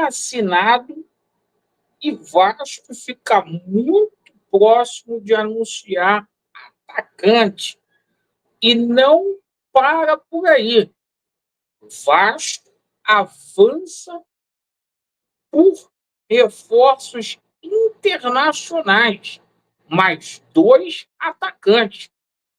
assinado e Vasco fica muito próximo de anunciar atacante. E não para por aí. Vasco avança por reforços internacionais, mais 2 atacantes.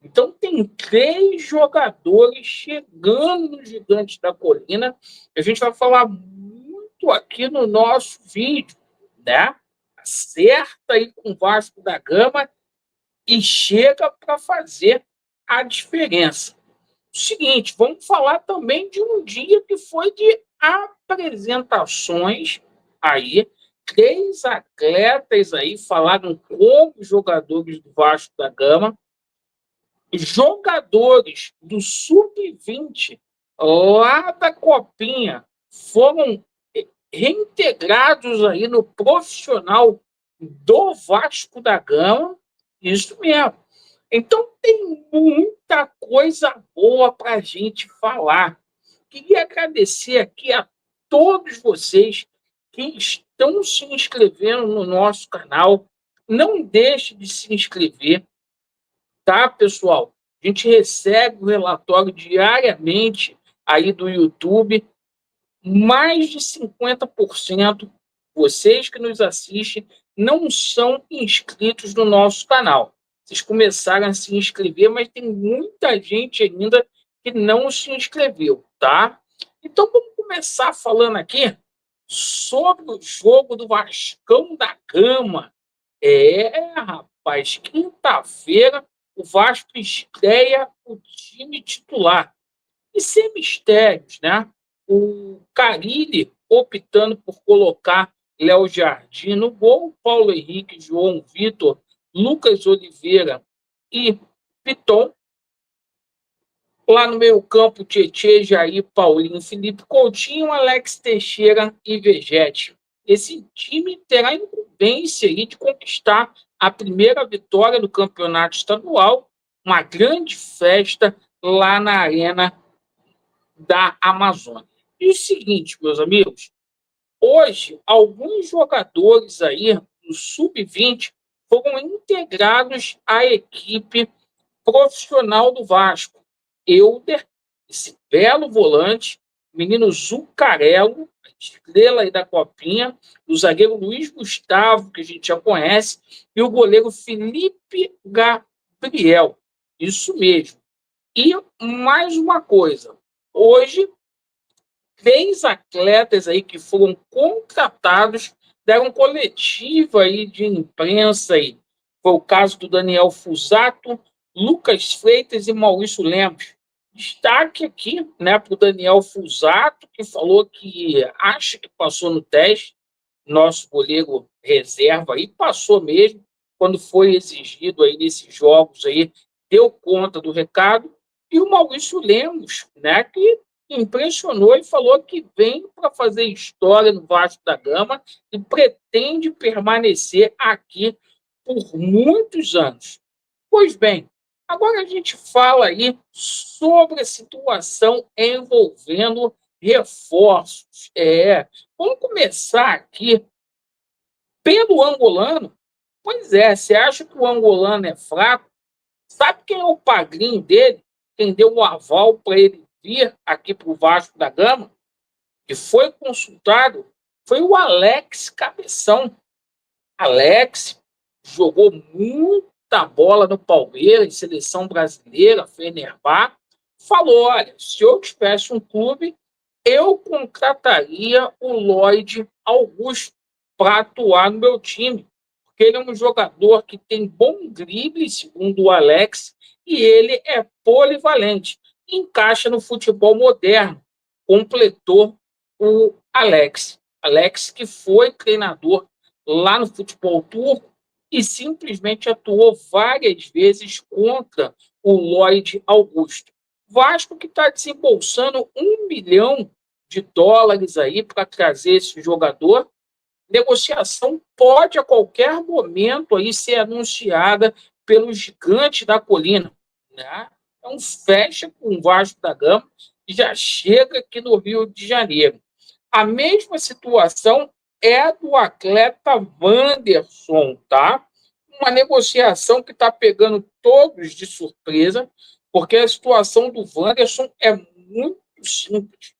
Então, tem 3 jogadores chegando no Gigante da Colina. A gente vai falar muito aqui no nosso vídeo, né? Acerta aí com o Vasco da Gama e chega para fazer a diferença. O seguinte, vamos falar também de um dia que foi de apresentações aí. 3 atletas aí falaram como jogadores do Vasco da Gama. Jogadores do Sub-20 lá da Copinha foram reintegrados aí no profissional do Vasco da Gama. Isso mesmo. Então, tem muita coisa boa para a gente falar. Queria agradecer aqui a todos vocês que estão se inscrevendo no nosso canal. Não deixe de se inscrever, tá, pessoal? A gente recebe o relatório diariamente aí do YouTube. Mais de 50% vocês que nos assistem não são inscritos no nosso canal. Vocês começaram a se inscrever, mas tem muita gente ainda que não se inscreveu, tá? Então, vamos começar falando aqui sobre o jogo do Vascão da Gama. Rapaz, quinta-feira o Vasco estreia o time titular. E sem mistérios, né? O Carille optando por colocar Léo Jardim no gol, Paulo Henrique, João Vitor, Lucas Oliveira e Piton. Lá no meio campo, Tietê, Jair, Paulinho, Felipe Coutinho, Alex Teixeira e Vegete. Esse time terá a incumbência aí de conquistar a primeira vitória do campeonato estadual, uma grande festa lá na Arena da Amazônia. E o seguinte, meus amigos, hoje alguns jogadores aí do Sub-20 foram integrados à equipe profissional do Vasco. Euder, esse belo volante, menino Zucarello, a estrela aí da Copinha, o zagueiro Luiz Gustavo, que a gente já conhece, e o goleiro Felipe Gabriel. Isso mesmo. E mais uma coisa, hoje, 3 atletas aí que foram contratados deram coletiva aí de imprensa aí. Foi o caso do Daniel Fusato, Lucas Freitas e Maurício Lemos. Destaque aqui, né, para o Daniel Fusato, que falou que acha que passou no teste, nosso goleiro reserva aí, passou mesmo, quando foi exigido aí nesses jogos aí, deu conta do recado. E o Maurício Lemos, né, que impressionou e falou que vem para fazer história no Vasco da Gama e pretende permanecer aqui por muitos anos. Pois bem, agora a gente fala aí sobre a situação envolvendo reforços. Vamos começar aqui pelo angolano. Pois é, você acha que o angolano é fraco? Sabe quem é o padrinho dele? Quem deu o aval para ele vir aqui para o Vasco da Gama? Que foi consultado? Foi o Alex Cabeção. Alex jogou muita bola no Palmeiras, seleção brasileira, Fenerbahçe. Falou, olha, se eu tivesse um clube, eu contrataria o Lloyd Augusto para atuar no meu time, porque ele é um jogador que tem bom drible, segundo o Alex, e ele é polivalente, encaixa no futebol moderno, completou o Alex. Alex que foi treinador lá no futebol turco e simplesmente atuou várias vezes contra o Lloyd Augusto. Vasco que está desembolsando US$ 1 milhão aí para trazer esse jogador. Negociação pode a qualquer momento aí ser anunciada pelo Gigante da Colina, né? Então fecha com o Vasco da Gama e já chega aqui no Rio de Janeiro. A mesma situação é do atleta Wanderson, tá? Uma negociação que está pegando todos de surpresa, porque a situação do Wanderson é muito simples.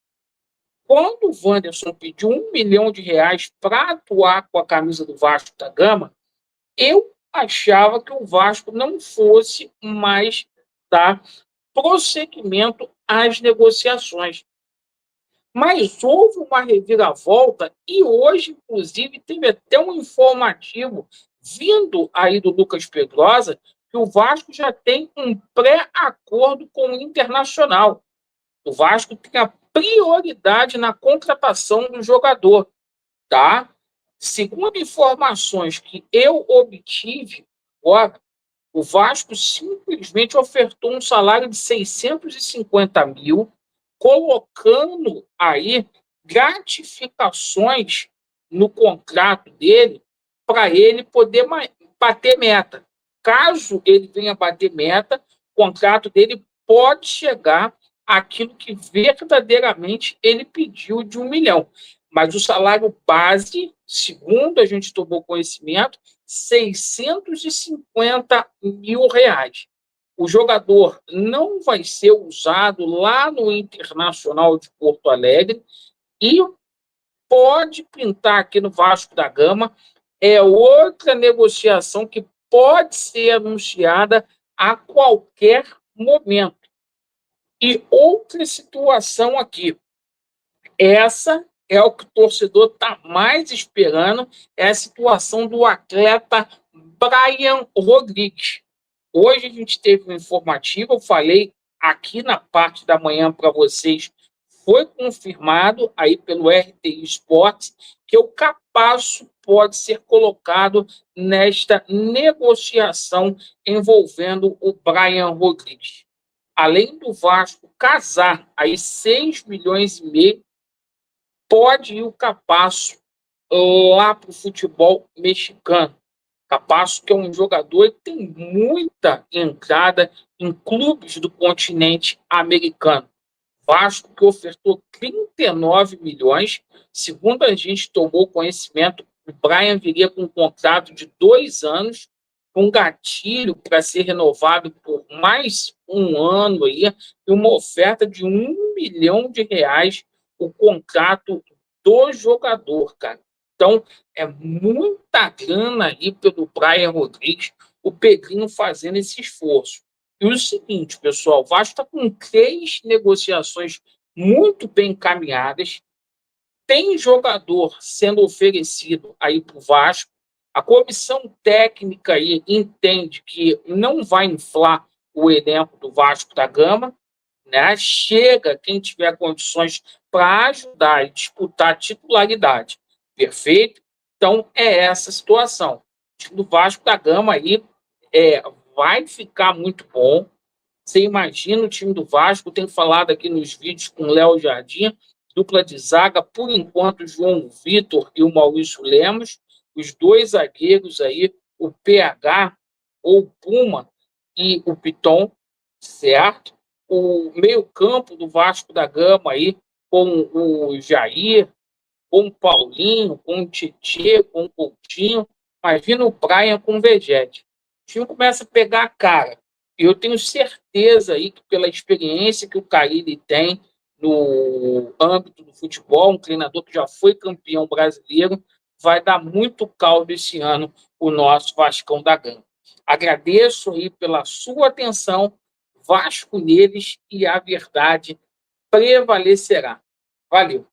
Quando o Wanderson pediu R$ 1 milhão para atuar com a camisa do Vasco da Gama, eu achava que o Vasco não fosse mais dar prosseguimento às negociações. Mas houve uma reviravolta e hoje, inclusive, teve até um informativo vindo aí do Lucas Pedrosa que o Vasco já tem um pré-acordo com o Internacional. O Vasco tem a prioridade na contratação do jogador, tá? Segundo informações que eu obtive, agora, o Vasco simplesmente ofertou um salário de 650 mil, colocando aí gratificações no contrato dele para ele poder bater meta. Caso ele venha bater meta, o contrato dele pode chegar àquilo que verdadeiramente ele pediu de 1 milhão. Mas o salário base, segundo a gente tomou conhecimento, R$ 650 mil. O jogador não vai ser usado lá no Internacional de Porto Alegre e pode pintar aqui no Vasco da Gama. É outra negociação que pode ser anunciada a qualquer momento. E outra situação aqui, essa é o que o torcedor está mais esperando, é a situação do atleta Brian Rodrigues. Hoje a gente teve um informativo, eu falei aqui na parte da manhã para vocês, foi confirmado aí pelo RTI Esportes que o Capasso pode ser colocado nesta negociação envolvendo o Brian Rodrigues. Além do Vasco casar aí 6,5 milhões, pode ir o Capasso lá para o futebol mexicano. Capasso, que é um jogador que tem muita entrada em clubes do continente americano. Vasco, que ofertou 39 milhões. Segundo a gente tomou conhecimento, o Brian viria com um contrato de 2 anos, com gatilho para ser renovado por mais um ano aí, e uma oferta de R$ 1 milhão o contrato do jogador, cara. Então, é muita grana aí pelo Brian Rodrigues, o Pedrinho fazendo esse esforço. E o seguinte, pessoal, o Vasco está com 3 negociações muito bem encaminhadas, tem jogador sendo oferecido aí para o Vasco, a comissão técnica aí entende que não vai inflar o elenco do Vasco da Gama, né? Chega quem tiver condições para ajudar e disputar a titularidade. Perfeito? Então, é essa a situação. O time do Vasco da Gama aí vai ficar muito bom. Você imagina o time do Vasco, tem falado aqui nos vídeos com o Léo Jardim, dupla de zaga, por enquanto, o João Vitor e o Maurício Lemos, os 2 zagueiros aí, o PH, ou o Puma e o Piton, certo? O meio-campo do Vasco da Gama aí, com o Jair, com o Paulinho, com o Tietê, com o Coutinho, imagina o Brian com o Vegete. O time começa a pegar a cara. E eu tenho certeza aí que pela experiência que o Carille tem no âmbito do futebol, um treinador que já foi campeão brasileiro, vai dar muito caldo esse ano o nosso Vascão da Gama. Agradeço aí pela sua atenção, Vasco neles, e a verdade prevalecerá. Valeu!